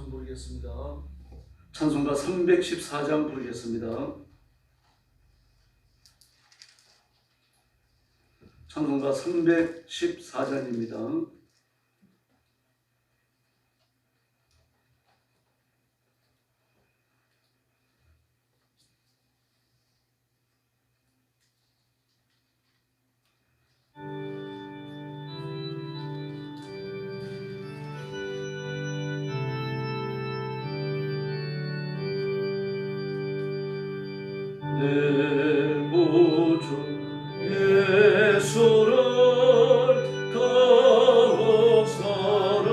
찬송 부르겠습니다. 찬송가 314장 부르겠습니다. 찬송가 314장입니다. 내 구주 예수를 더욱 사랑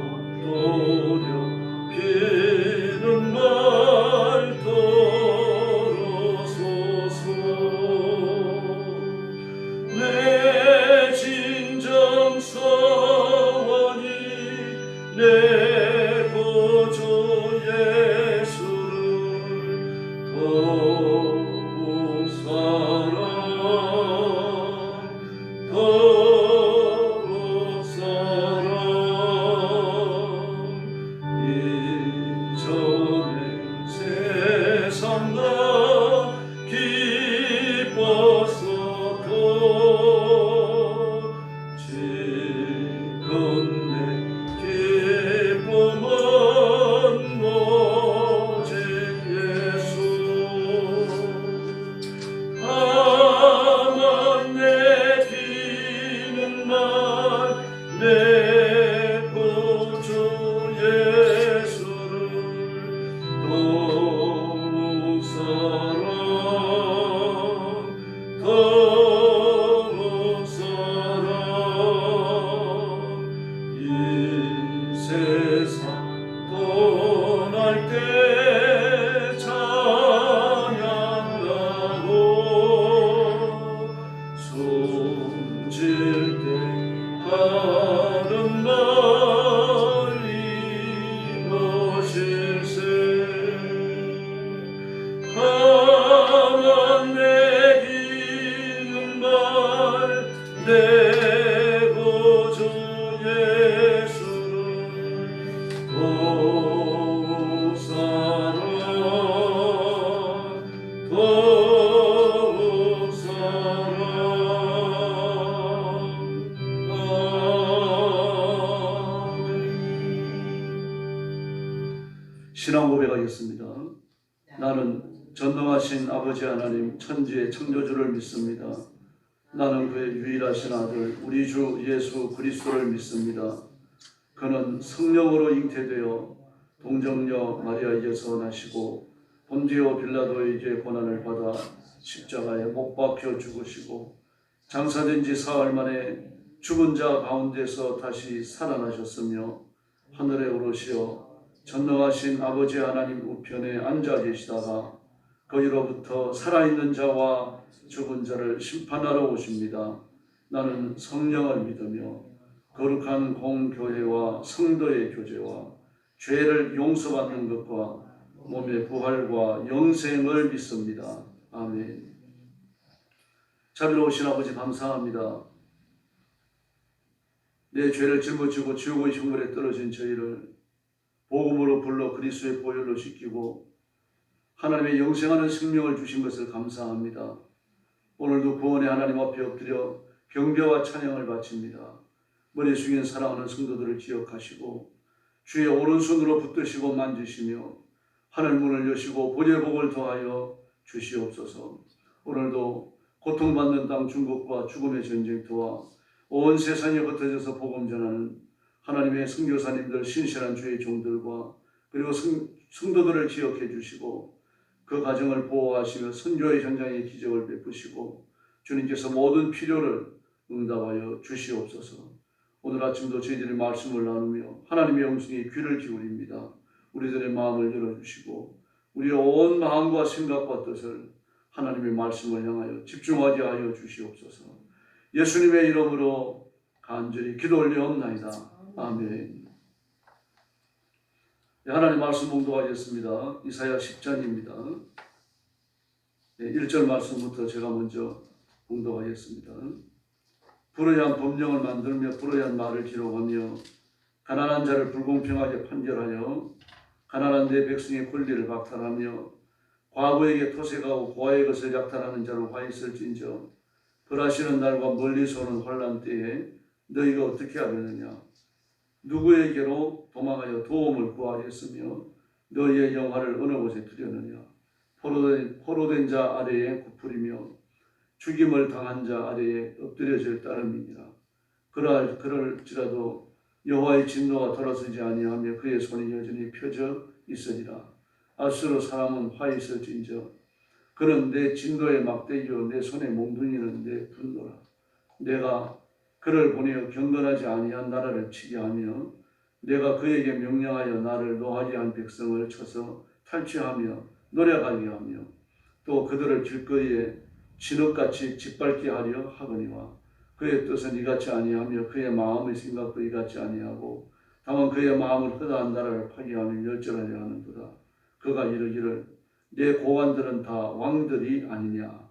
얻도록 비는 말 들어소서. 내 진정 소원이 내 구주 더욱 사랑 이전의 세상과 기뻤어도 지금 내 기쁨은 오직 예수. 가만 내키는 날 내 구주 예수를 더욱 사랑 이 세상 떠날 때 찬양하고 숨질 때 하는 말이 무엇일세. 가만 내키는 말 내 구주 예수를 더욱 사랑 신앙 고백하겠습니다. 나는 전능하신 아버지 하나님 천지의 창조주를 믿습니다. 나는 그의 유일하신 아들 우리 주 예수 그리스도를 믿습니다. 그는 성령으로 잉태되어 동정녀 마리아에게서 나시고 본디오 빌라도에게 고난을 받아 십자가에 못 박혀 죽으시고 장사된 지 사흘 만에 죽은 자 가운데서 다시 살아나셨으며 하늘에 오르시어 전능하신 아버지 하나님 우편에 앉아 계시다가 거기로부터 살아있는 자와 죽은 자를 심판하러 오십니다. 나는 성령을 믿으며 거룩한 공교회와 성도의 교제와 죄를 용서받는 것과 몸의 부활과 영생을 믿습니다. 아멘. 자비로우신 아버지 감사합니다. 내 죄를 짊어지고 지옥의 형벌에 떨어진 저희를 복음으로 불러 그리스도의 보혈로 씻기고 하나님의 영생하는 생명을 주신 것을 감사합니다. 오늘도 구원의 하나님 앞에 엎드려 경배와 찬양을 바칩니다. 머리 숙인 사랑하는 성도들을 기억하시고 주의 오른손으로 붙드시고 만지시며 하늘 문을 여시고 보좌의 복을 더하여 주시옵소서. 오늘도 고통받는 땅 중국과 죽음의 전쟁터와 온 세상에 흩어져서 복음 전하는 하나님의 선교사님들 신실한 주의 종들과 그리고 성도들을 기억해 주시고 그 가정을 보호하시며 선교의 현장에 기적을 베푸시고 주님께서 모든 필요를 응답하여 주시옵소서. 오늘 아침도 저희들이 말씀을 나누며 하나님의 영성에 귀를 기울입니다. 우리들의 마음을 열어주시고 우리의 온 마음과 생각과 뜻을 하나님의 말씀을 향하여 집중하게 하여 주시옵소서. 예수님의 이름으로 간절히 기도 올리옵나이다. 아멘. 하나님 말씀 봉독하겠습니다. 이사야 10장입니다. 1절 말씀부터 제가 먼저 봉독하겠습니다. 불의한 법령을 만들며 불의한 말을 기록하며 가난한 자를 불공평하게 판결하여 가난한 내 백성의 권리를 박탈하며 과부에게 토색하고 고아의 것을 약탈하는 자로 화 있을진저 벌하시는 날과 멀리서 오는 환난 때에 너희가 어떻게 하겠느냐. 누구에게로 도망하여 도움을 구하겠으며 너희의 영화를 어느 곳에 두려느냐. 포로된 자 아래에 굽으리며 죽임을 당한 자 아래에 엎드려질 따름이니라. 그럴지라도 여호와의 진노가 돌아서지 아니하며 그의 손이 여전히 펴져 있으리라. 아수르 사람은 화 있을진저 그는 내 진노의 막대기요 내 손의 몽둥이는 내 분노라. 내가 그를 보내어 경건하지 아니한 나라를 치게 하며 내가 그에게 명령하여 나를 노하게 한 백성을 쳐서 탈취하며 노력하게 하며 또 그들을 길거리에 진흙같이 짓밟게 하려 하거니와 그의 뜻은 이같이 아니하며 그의 마음의 생각도 이같이 아니하고 다만 그의 마음을 허다한 나라를 파괴하며 멸절하려 하는도다. 그가 이르기를 내 고관들은 다 왕들이 아니냐.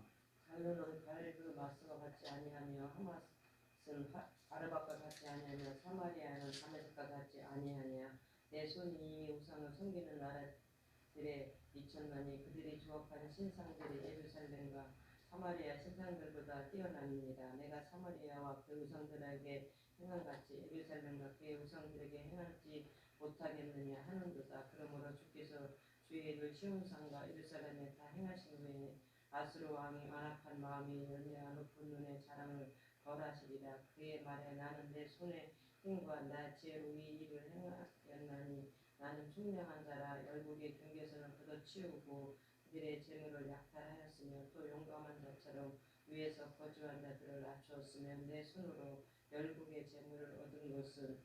갈르는 갈그마스가 같지 아니하며 하맛은 아르바과 같지 아니하며 사마리아는 다메섹과 같지 아니하냐. 내 손이 이 우상을 섬기는 나라들에 미쳤나니 그들이 조합하는 신상들이 예루살렘과 사마리아 신상들보다 뛰어납니다. 내가 사마리아와 그 우상들에게 행한같이 예루살렘과 그의 우상들에게 행하지 못하겠느냐 하는도다. 그러므로 주께서 주의 일을 시온산과 예루살렘에 다 행하신 후에 아수르 왕이 완악한 마음이 연애한 높은 눈에 자랑을 벌하시리라. 그의 말에 나는 내 손의 힘과 나 지혜로 이 일을 행하였나니 나는 총명한 자라. 열국의 경계선을 걷어치우고 그들의 재물을 약탈하였으며 또 용감한 자처럼 위에서 거주한 자들을 낮추었으며 내 손으로 열국의 재물을 얻은 것은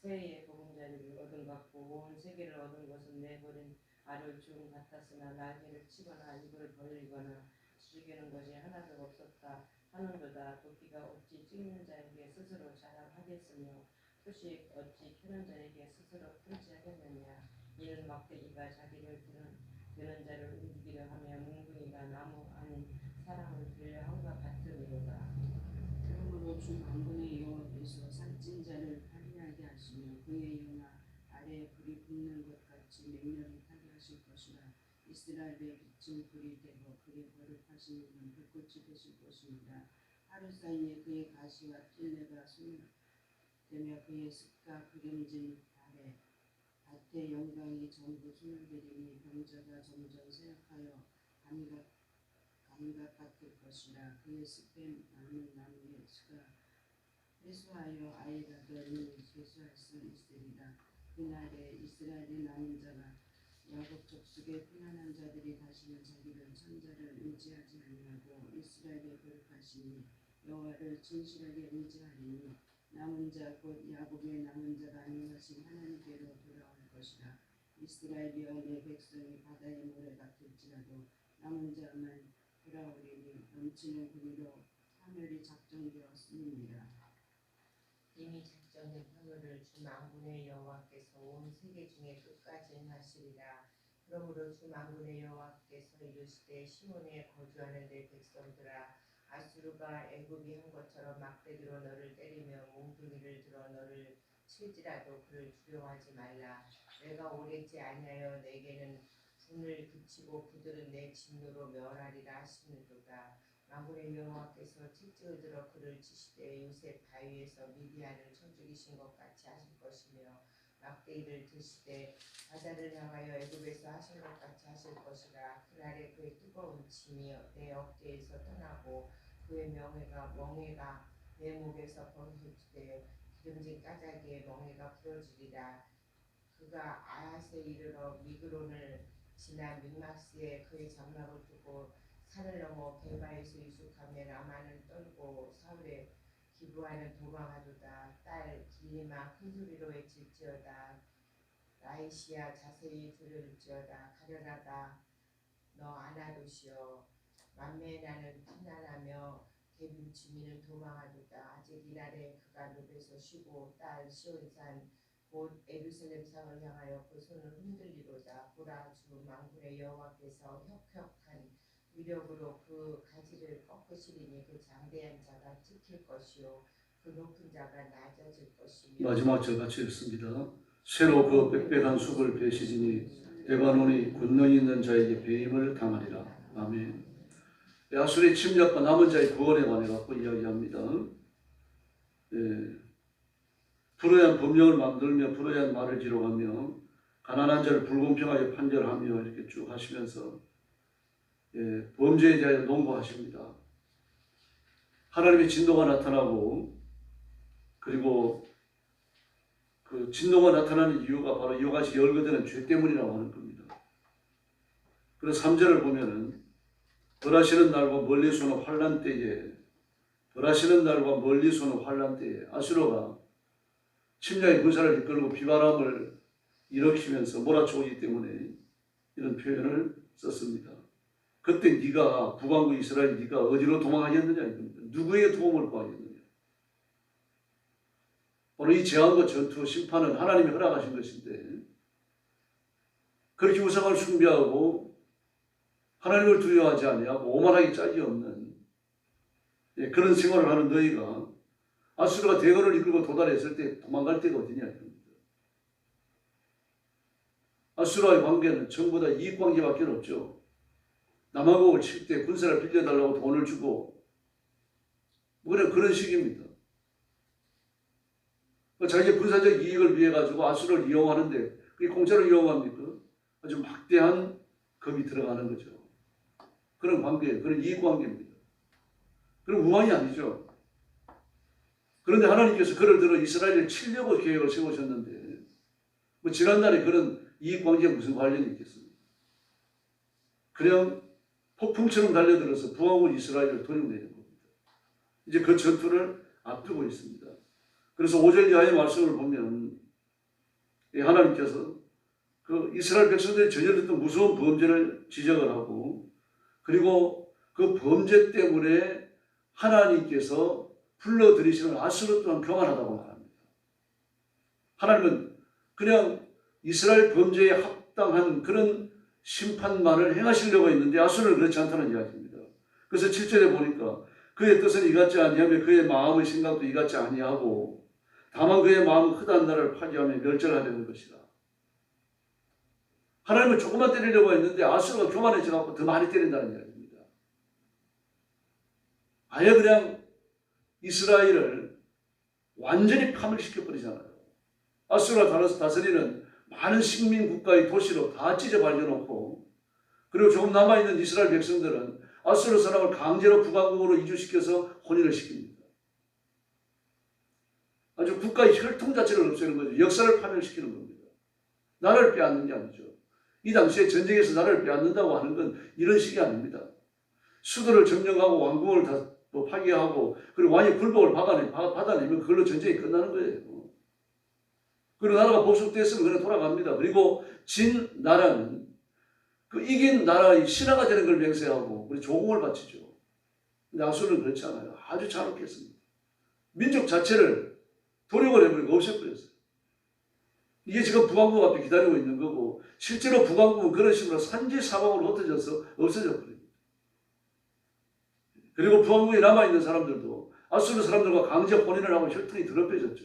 세의 보금자리를 얻은 것고 온 세계를 얻은 것은 내버린 알을 죽음 같았으나 날개를 치거나 입을 벌리거나 죽이는 것이 하나도 없었다 하는도다. 도끼가 어찌 찍는 자에게 스스로 자랑하겠으며 푸시 어찌 캐는 자에게 스스로 편지하겠느냐. 이는 막대기가 자기를 드는 자를 움직이려 하며 몽둥이가 나무 아닌 사람을 들려 함과 같으니로다. 그러므로 주 만군의 여호와께서 살찐 자를 파리하게 하시며 그의 영화 아래에 불이 붙는 것 같이 맹렬히 타게 하실 것이라. 이스라엘의 빛은 불이 되고 그의 거룩하신 이는 불꽃이 되실 것입니다. 하루 사이에 그의 가시와 찔레가 소멸되며 그의 습과 그림진 밭의 영광이 전부 소멸되리니 병자가 점점 쇠약하여 감각 같을 것이라. 그의 습에 남은 나무의 수가 회수하여 아이라더니 회수할 수 있으리라. 그날에 이스라엘의 남은 자가 야곱 족속의 편안한 자들이 다시는 자기를 천자를 의지하지 아니하고 이스라엘의 거룩하시니 여호와를 진실하게 의지하리니 남은 자 곧 야곱의 남은 자가 명하신 하나님께로 돌아올 것이라. 이스라엘이여 내 백성이 바다의 모래 같을지라도 남은 자만 돌아오리니 넘치는 구리로 파멸이 작정되었음이니라. 이미 작정된 파멸을 주 만군의 여호와께서 온 세계 중에 끝까지 행하시리라. 그러므로 주 만군의 여호와께서 이르시되 시온에 거주하는 내 백성들아 아수르가 애굽이 한 것처럼 막대기로 너를 때리며 몽둥이를 들어 너를 칠지라도 그를 두려워하지 말라. 내가 오래지 아니하여 내게는 분을 그치고 그들은 내 진노로 멸하리라 하시는도다. 만군의 여호와께서 채찍을 들어 그를 치시되 요셉 바위에서 미디안을 쳐 죽이신 것 같이 하실 것이며 막대기를 드시되 바다를 향하여 애굽에서 하신 것 같이 하실 것이라. 그날에 그의 뜨거운 침이 내 어깨에서 떠나고 그의 멍에가 내 목에서 벗어지되 기름진 까닭에 멍에가 부러지리라. 그가 아핫에 이르러 미그론을 지나 mik마스에 그의 장막을 두고 산을 넘어 게바에서 유숙하며 라마는 떨고 사울의 기브아는 도망하도다. 딸 길리마 큰 소리로 외칠지어다. 라이시야 자세히 들을지어다. 가련하다 너 아나도시여. 만매의 나는 피난하며 개빈 주민은 도망하도다. 아직 이날에 그가 늪에서 쉬고 딸 시온산 곧 예루살렘 상을 향하여 그 손을 흔들리로다. 보라 주 만군의 여호와께서 혁혁한 위력으로 그 가지를 꺾으시리니 그 장대한 자가 찍힐 것이요 그 높은 자가 낮아질 것이며 마지막 절 같이 읽습니다. 새로 그 빽빽한 숲을 베시리니 레바논이 권능 있는 자에게 배임을 당하리라. 아멘. 아수르의 침략과 남은 자의 구원에 관해 갖고 이야기합니다. 불의한 법령을 만들며 불의한 말을 기록하며 가난한 자를 불공평하게 판결하며 이렇게 쭉 하시면서 범죄에 대하여 농구하십니다. 하나님의 진노가 나타나고 그리고 그 진노가 나타나는 이유가 바로 이와 같이 열거되는 죄 때문이라고 하는 겁니다. 그래서 3절을 보면은 벌하시는 날과 멀리서 오는 환난 때에 벌하시는 날과 멀리서 오는 환난 때에 아수르가 침략의 군사를 이끌고 비바람을 일으키면서 몰아치우기 때문에 이런 표현을 썼습니다. 그때 네가 북왕국 이스라엘 네가 어디로 도망하겠느냐 이겁니다. 누구에게 도움을 구하겠느냐. 바로 이 재앙과 전투, 심판은 하나님이 허락하신 것인데 그렇게 우상을 숭배하고 하나님을 두려워하지 아니하고 오만하기 짝이 없는 그런 생활을 하는 너희가 아수르가 대거를 이끌고 도달했을 때 도망갈 데가 어디냐 이겁니다. 아수르와의 관계는 전부 다 이익관계밖에 없죠. 남한국을 칠 때 군사를 빌려달라고 돈을 주고 그런 식입니다. 자기의 군사적 이익을 위해 가지고 아수르를 이용하는데 그게 공짜로 이용합니까? 아주 막대한 금이 들어가는 거죠. 그런 관계예요. 그런 이익관계입니다. 그런 우환이 아니죠. 그런데 하나님께서 그를 들어 이스라엘을 치려고 계획을 세우셨는데 뭐 지난날에 그런 이익관계에 무슨 관련이 있겠습니까? 그냥 폭풍처럼 달려들어서 북왕국 이스라엘을 도륙내는 겁니다. 이제 그 전투를 앞두고 있습니다. 그래서 5절 이하의 말씀을 보면 하나님께서 그 이스라엘 백성들이 저질렀던 무서운 범죄를 지적을 하고 그리고 그 범죄 때문에 하나님께서 불러들이시는 아수르 또한 교만하다고 말합니다. 하나님은 그냥 이스라엘 범죄에 합당한 그런 심판만을 행하시려고 했는데 아수르는 그렇지 않다는 이야기입니다. 그래서 7절에 보니까 그의 뜻은 이같지 아니하며 그의 마음의 생각도 이같지 아니하고 다만 그의 마음은 흑한 나라를 파괴하며 멸절하려는 것이다. 하나님은 조금만 때리려고 했는데 아수르가 교만해져 갖고 더 많이 때린다는 이야기입니다. 아예 그냥 이스라엘을 완전히 파멸시켜버리잖아요. 아수르가 다스리는 많은 식민 국가의 도시로 다 찢어 발려놓고 그리고 조금 남아있는 이스라엘 백성들은 아수르 사람을 강제로 북왕국으로 이주시켜서 혼인을 시킵니다. 아주 국가의 혈통 자체를 없애는 거죠. 역사를 파멸시키는 겁니다. 나라를 빼앗는 게 아니죠. 이 당시에 전쟁에서 나라를 빼앗는다고 하는 건 이런 식이 아닙니다. 수도를 점령하고 왕궁을 다 파괴하고 그리고 왕의 굴복을 받아내면 그걸로 전쟁이 끝나는 거예요. 그리고 나라가 복속됐으면 그냥 돌아갑니다. 그리고 진 나라는 그 이긴 나라의 신하가 되는 걸 맹세하고 우리 조공을 바치죠. 근데 아수르는 그렇지 않아요. 아주 잔혹했습니다. 민족 자체를 도륙을 해버리고 없애버렸어요. 이게 지금 북왕국 앞에 기다리고 있는 거고 실제로 북왕국은 그런 식으로 산지 사방으로 흩어져서 없어져 버립니다. 그리고 북왕국에 남아있는 사람들도 아수르 사람들과 강제 혼인을 하고 혈통이 더럽혀졌죠.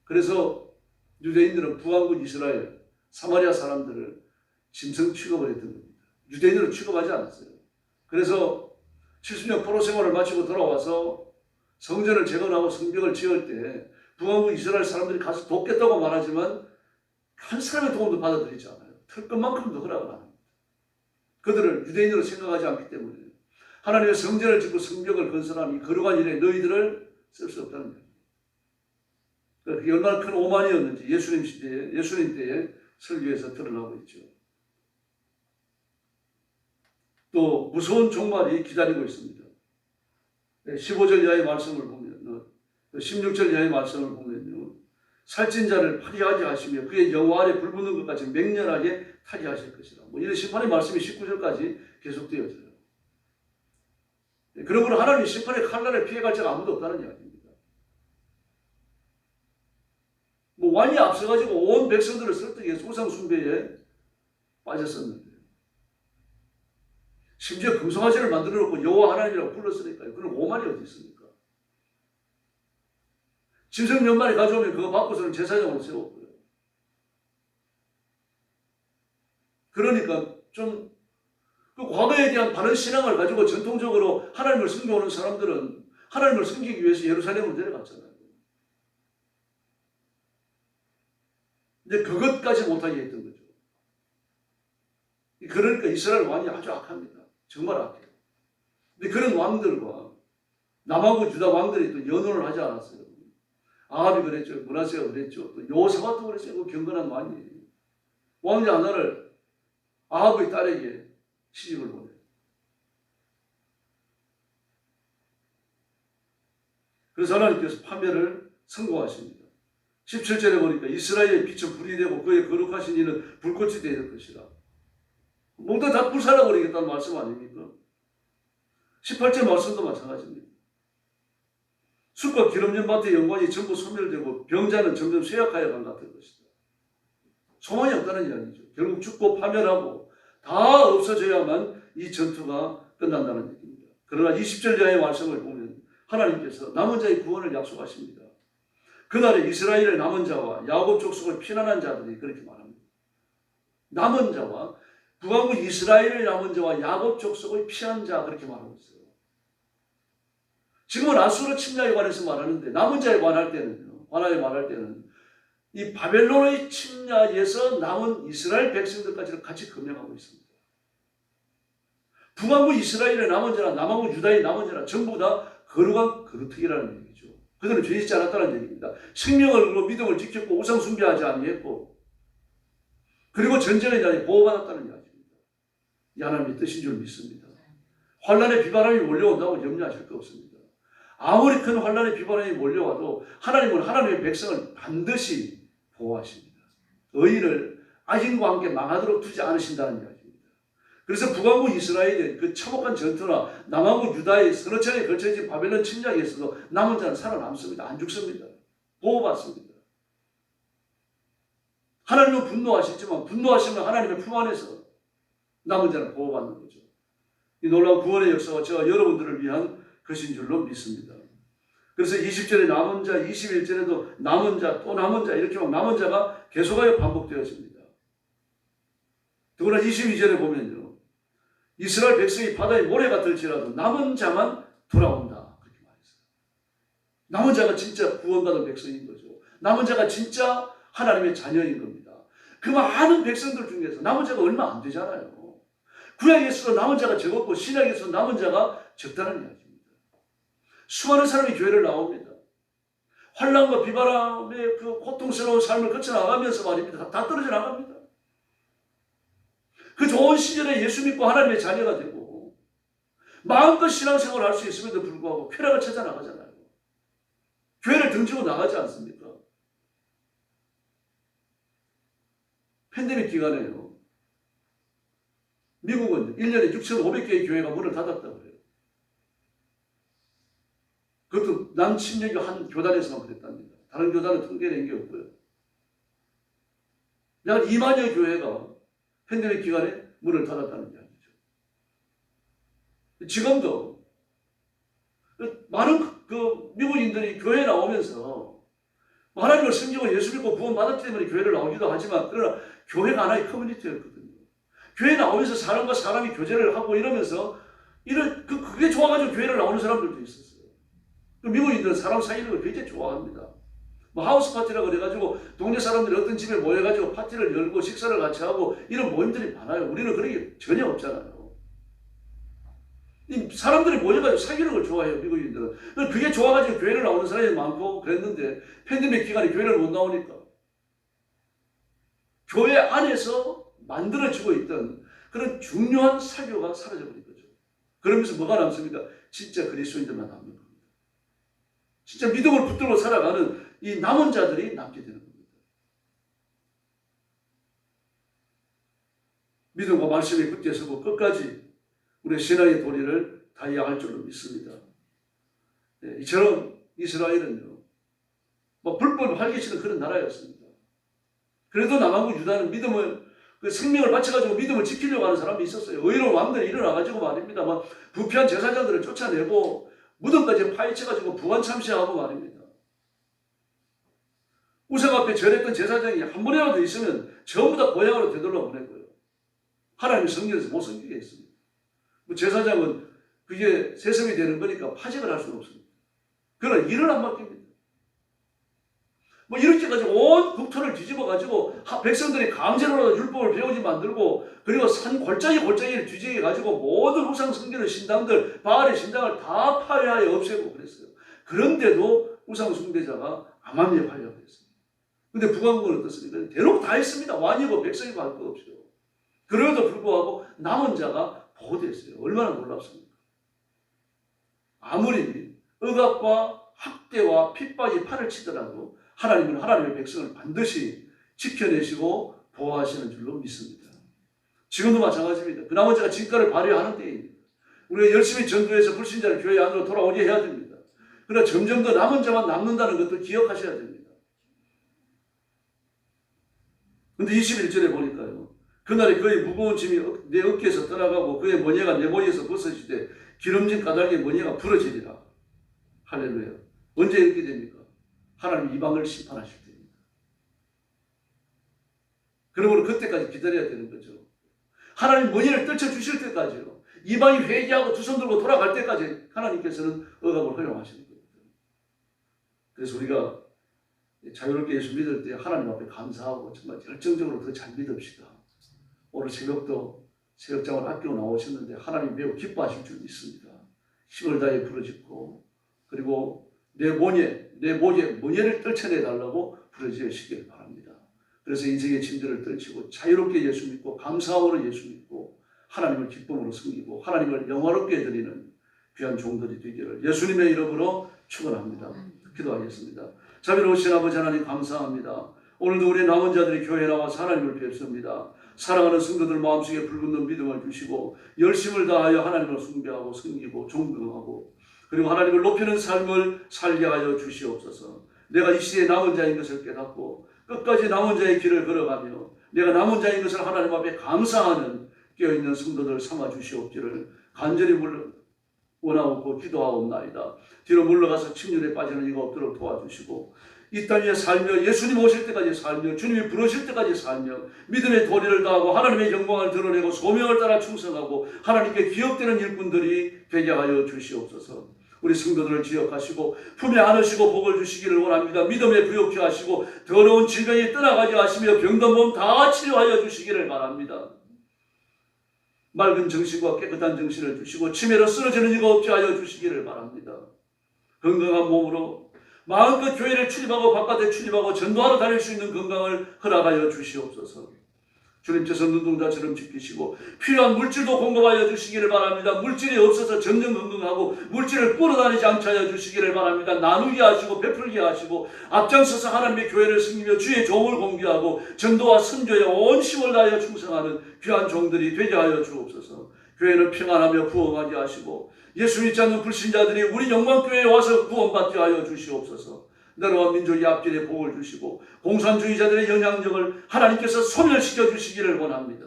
그래서 유대인들은 북왕국 이스라엘, 사마리아 사람들을 짐승 취급을 했던 겁니다. 유대인으로 취급하지 않았어요. 그래서 70년 포로 생활을 마치고 돌아와서 성전을 재건하고 성벽을 지을 때 북왕국 이스라엘 사람들이 가서 돕겠다고 말하지만 한 사람의 도움도 받아들이지 않아요. 털끝만큼도 허락을 안 합니다. 그들을 유대인으로 생각하지 않기 때문에 하나님의 성전을 짓고 성벽을 건설한 이 거룩한 일에 너희들을 쓸 수 없다는 거예요. 그게 얼마나 큰 오만이었는지 예수님 때에 설교에서 드러나고 있죠. 또 무서운 종말이 기다리고 있습니다. 15절 이하의 말씀을 보면 16절 이하의 말씀을 보면요. 살찐 자를 파리하게 하시며 그의 여호와 아래 불붙는 것까지 맹렬하게 타게 하실 것이라. 이런 심판의 말씀이 19절까지 계속되어져요. 그러므로 하나님이 심판의 칼날에 피해갈 자가 아무도 없다는 이야기입니다. 왕이 앞서가지고 온 백성들을 설득해서 우상 숭배에 빠졌었는데 심지어 금송아지를 만들어 놓고 여호와 하나님이라고 불렀으니까요. 그런 오만이 어디 있습니까? 짐승 몇 마리 가져오면 그거 받고서는 제사장으로 세웠고요. 그러니까 좀 그 과거에 대한 바른 신앙을 가지고 전통적으로 하나님을 섬겨오는 사람들은 하나님을 섬기기 위해서 예루살렘으로 내려갔잖아요. 근데 그것까지 못하게 했던 거죠. 그러니까 이스라엘 왕이 아주 악합니다. 정말 악해요. 근데 그런 왕들과 남하고 유다 왕들이 또 연혼을 하지 않았어요. 아합이 그랬죠. 므낫세가 그랬죠. 또 여호사밧도 그랬어요. 그 경건한 왕이. 왕자 하나를 아합의 딸에게 시집을 보내요. 그래서 하나님께서 파멸을 선고하십니다. 17절에 보니까 이스라엘의 빛은 불이 되고 그의 거룩하신 이는 불꽃이 되는 것이라. 모두 다 불살라버리겠다는 말씀 아닙니까? 18절 말씀도 마찬가지입니다. 숲과 기름진 밭의 영광이 전부 소멸되고 병자는 점점 쇠약하여 간 같은 것이다. 소망이 없다는 이야기죠. 결국 죽고 파멸하고 다 없어져야만 이 전투가 끝난다는 얘기입니다. 그러나 20절 이하의 말씀을 보면 하나님께서 남은 자의 구원을 약속하십니다. 그날에 이스라엘의 남은 자와 야곱 족속을 피난한 자들이 그렇게 말합니다. 남은 자와 북왕국 이스라엘의 남은 자와 야곱 족속의 피한 자 그렇게 말하고 있어요. 지금은 아수르 침략에 관해서 말하는데 남은 자에 관할 때는 이 바벨론의 침략에서 남은 이스라엘 백성들까지를 같이 금명하고 있습니다. 북왕국 이스라엘의 남은 자나 남왕국 유다의 남은 자나 전부 다 거룩한 거룩특이라는 얘기죠. 그들은 죄 짓지 않았다는 얘기입니다. 생명을 걸고 믿음을 지켰고 우상 숭배하지 아니했고 그리고 전쟁의 날에 보호받았다는 이야기입니다. 이 하나님의 뜻인 줄 믿습니다. 환난의 비바람이 몰려온다고 염려하실 거 없습니다. 아무리 큰 환난의 비바람이 몰려와도 하나님은 하나님의 백성을 반드시 보호하십니다. 의인을 악인과 함께 망하도록 두지 않으신다는 이야기입니다. 그래서 북왕국 이스라엘의 그 참혹한 전투나 남왕국 유다의 서너 차례에 걸쳐진 바벨론 침략에서도 남은 자는 살아남습니다. 안 죽습니다. 보호받습니다. 하나님은 분노하시지만 분노하시면 하나님의 품 안에서 남은 자는 보호받는 거죠. 이 놀라운 구원의 역사가 저와 여러분들을 위한 것인 줄로 믿습니다. 그래서 20절에 남은 자, 21절에도 남은 자, 또 남은 자 이렇게 막 남은 자가 계속하여 반복되어집니다. 더구나 22절에 보면요. 이스라엘 백성이 바다의 모래 같을지라도 남은 자만 돌아온다. 그렇게 말했어요. 남은 자가 진짜 구원받은 백성인 거죠. 남은 자가 진짜 하나님의 자녀인 겁니다. 그 많은 백성들 중에서 남은 자가 얼마 안 되잖아요. 구약에서도 남은 자가 적었고 신약에서도 남은 자가 적다는 이야기입니다. 수많은 사람이 교회를 나옵니다. 환난과 비바람의 그 고통스러운 삶을 거쳐나가면서 말입니다. 다 떨어져 나갑니다. 그 좋은 시절에 예수 믿고 하나님의 자녀가 되고 마음껏 신앙생활을 할 수 있음에도 불구하고 쾌락을 찾아 나가잖아요. 교회를 등지고 나가지 않습니까? 팬데믹 기간에요. 미국은 1년에 6,500개의 교회가 문을 닫았다고 해요. 그것도 남침략이 한 교단에서만 그랬답니다. 다른 교단은 통계낸 게 없고요. 약 2만여 교회가 팬데믹 기간에 문을 닫았다는 이야기죠. 지금도 많은 그 미국인들이 교회에 나오면서 하나님을 섬기고 예수 믿고 구원받았기 때문에 교회를 나오기도 하지만 그러나 교회가 하나의 커뮤니티였거든요. 교회에 나오면서 사람과 사람이 교제를 하고 이러면서 그게 좋아가지고 교회를 나오는 사람들도 있었어요. 미국인들은 사람 사귀는 걸 굉장히 좋아합니다. 뭐 하우스 파티라고 그래가지고 동네 사람들이 어떤 집에 모여가지고 파티를 열고 식사를 같이 하고 이런 모임들이 많아요. 우리는 그런 게 전혀 없잖아요. 이 사람들이 모여가지고 사귀는 걸 좋아해요. 미국인들은. 그게 좋아가지고 교회를 나오는 사람이 많고 그랬는데 팬데믹 기간에 교회를 못 나오니까 교회 안에서 만들어지고 있던 그런 중요한 사교가 사라져버린 거죠. 그러면서 뭐가 남습니까? 진짜 그리스도인들만 남는 겁니다. 진짜 믿음을 붙들고 살아가는 이 남은 자들이 남게 되는 겁니다. 믿음과 말씀에 굳게 서고 끝까지 우리 신앙의 도리를 다해야 할 줄로 믿습니다. 네, 이처럼 이스라엘은요, 불법 활개치는 그런 나라였습니다. 그래도 남왕국 유다는 그 생명을 바쳐가지고 믿음을 지키려고 하는 사람이 있었어요. 의로운 왕들이 일어나가지고 말입니다. 부패한 제사장들을 쫓아내고 무덤까지 파헤쳐가지고 부관 참시하고 말입니다. 우상 앞에 절했던 제사장이 한 번이라도 있으면 전부 다 고향으로 되돌려 보내고요. 하나님의 성전에서 못 섬기게 했습니다. 제사장은 그게 세습이 되는 거니까 파직을 할 수는 없습니다. 그러나 일을 안 맡깁니다. 이렇게까지 온 국토를 뒤집어 가지고 백성들이 강제로 율법을 배우지 만들고, 그리고 산 골짜기를 뒤지게 가지고 모든 우상 섬기는 신당들, 바알의 신당을 다 파괴하여 없애고 그랬어요. 그런데도 우상 숭배자가 암암리에 팔려고 했습니다. 근데 북왕국은 어떻습니까? 대놓고 다 했습니다. 왕이고 백성이고 할 거 없어요. 그럼에도 불구하고 남은 자가 보호됐어요. 얼마나 놀랍습니까? 아무리 억압과 학대와 핍박이 팔을 치더라도 하나님은 하나님의 백성을 반드시 지켜내시고 보호하시는 줄로 믿습니다. 지금도 마찬가지입니다. 그 남은 자가 진가를 발휘하는 때입니다. 우리가 열심히 전도해서 불신자를 교회 안으로 돌아오게 해야 됩니다. 그러나 점점 더 남은 자만 남는다는 것도 기억하셔야 됩니다. 그런데 21절에 보니까요, 그날에 그의 무거운 짐이 내 어깨에서 떠나가고 그의 머리가 내 머리에서 벗어지되 기름진 가닥의 머리가 부러지리라. 할렐루야. 언제 이렇게 됩니까? 하나님 이방을 심판하실 때입니다. 그러므로 그때까지 기다려야 되는 거죠. 하나님 머리를 떨쳐주실 때까지요. 이방이 회개하고 두 손 들고 돌아갈 때까지 하나님께서는 억압을 허용하시는 겁니다. 그래서 우리가 자유롭게 예수 믿을 때 하나님 앞에 감사하고 정말 열정적으로 더 잘 믿읍시다. 오늘 새벽도 새벽장을 아끼고 나오셨는데 하나님 매우 기뻐하실 줄 믿습니다. 힘을 다해 부르짖고, 그리고 내 목에 머리를 떨쳐내달라고 부르짖으시길 바랍니다. 그래서 인생의 짐들을 떨치고 자유롭게 예수 믿고 감사함으로 예수 믿고 하나님을 기쁨으로 섬기고 하나님을 영화롭게 드리는 귀한 종들이 되기를 예수님의 이름으로 축원합니다. 기도하겠습니다. 자비로우신 아버지 하나님 감사합니다. 오늘도 우리 남은 자들이 교회에 나와서 하나님을 뵙습니다. 사랑하는 성도들 마음속에 불붙는 믿음을 주시고 열심을 다하여 하나님을 숭배하고 섬기고 존경하고, 그리고 하나님을 높이는 삶을 살게 하여 주시옵소서. 내가 이 시대에 남은 자인 것을 깨닫고 끝까지 남은 자의 길을 걸어가며 내가 남은 자인 것을 하나님 앞에 감사하는 깨어있는 성도들 삼아 주시옵기를 간절히 원하옵고 기도하옵나이다. 뒤로 물러가서 침륜에 빠지는 이가 없도록 도와주시고 이 땅에 살며 예수님 오실 때까지 살며 주님이 부르실 때까지 살며 믿음의 도리를 다하고 하나님의 영광을 드러내고 소명을 따라 충성하고 하나님께 기억되는 일꾼들이 되게 하여 주시옵소서. 우리 성도들을 기억하시고 품에 안으시고 복을 주시기를 원합니다. 믿음에 부욕케 하시고 더러운 질병이 떠나가게 하시며 병든 몸 다 치료하여 주시기를 바랍니다. 맑은 정신과 깨끗한 정신을 주시고 치매로 쓰러지는 이가 없게 하여 주시기를 바랍니다. 건강한 몸으로 마음껏 교회를 출입하고 바깥에 출입하고 전도하러 다닐 수 있는 건강을 허락하여 주시옵소서. 주님께서 눈동자처럼 지키시고 필요한 물질도 공급하여 주시기를 바랍니다. 물질이 없어서 점점 건강하고 물질을 뿌려다니지 않게 하여 주시기를 바랍니다. 나누게 하시고 베풀게 하시고 앞장서서 하나님의 교회를 섬기며 주의 종을 공개하고 전도와 선교에 온 힘을 다하여 충성하는 귀한 종들이 되게 하여 주옵소서. 교회는 평안하며 부흥하게 하시고 예수 믿지 않는 불신자들이 우리 영광교회에 와서 구원받게 하여 주시옵소서. 나라와 민족의 앞길에 복을 주시고 공산주의자들의 영향력을 하나님께서 소멸시켜 주시기를 원합니다.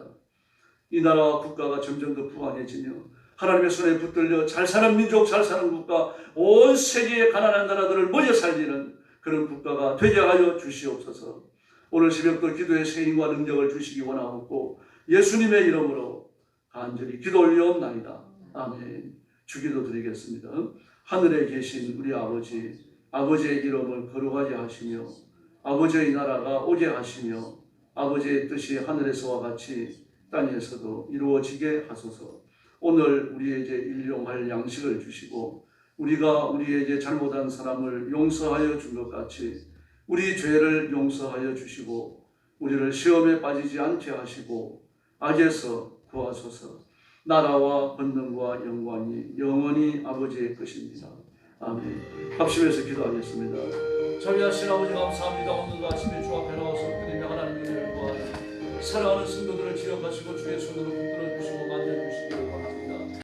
이 나라와 국가가 점점 더 부강해지며 하나님의 손에 붙들려 잘 사는 민족, 잘 사는 국가, 온 세계의 가난한 나라들을 먹여 살리는 그런 국가가 되게 하여 주시옵소서. 오늘 새벽도 기도의 세임과 능력을 주시기 원하옵고 예수님의 이름으로 간절히 기도 올리옵나이다. 아멘. 주기도 드리겠습니다. 하늘에 계신 우리 아버지, 아버지의 이름을 거룩하게 하시며 아버지의 나라가 오게 하시며 아버지의 뜻이 하늘에서와 같이 땅에서도 이루어지게 하소서. 오늘 우리에게 일용할 양식을 주시고 우리가 우리에게 잘못한 사람을 용서하여 준 것 같이 우리 죄를 용서하여 주시고 우리를 시험에 빠지지 않게 하시고 악에서 구하소서. 나라와 권능과 영광이 영원히 아버지의 것입니다. 아멘. 합심해서 기도하겠습니다. 자비하신 아버지 감사합니다. 오늘도 아침에 주 앞에 나와서 드리며 하나님의 은혜를 구하여 사랑하는 성도들을 기억하시고 주의 손으로 붙들어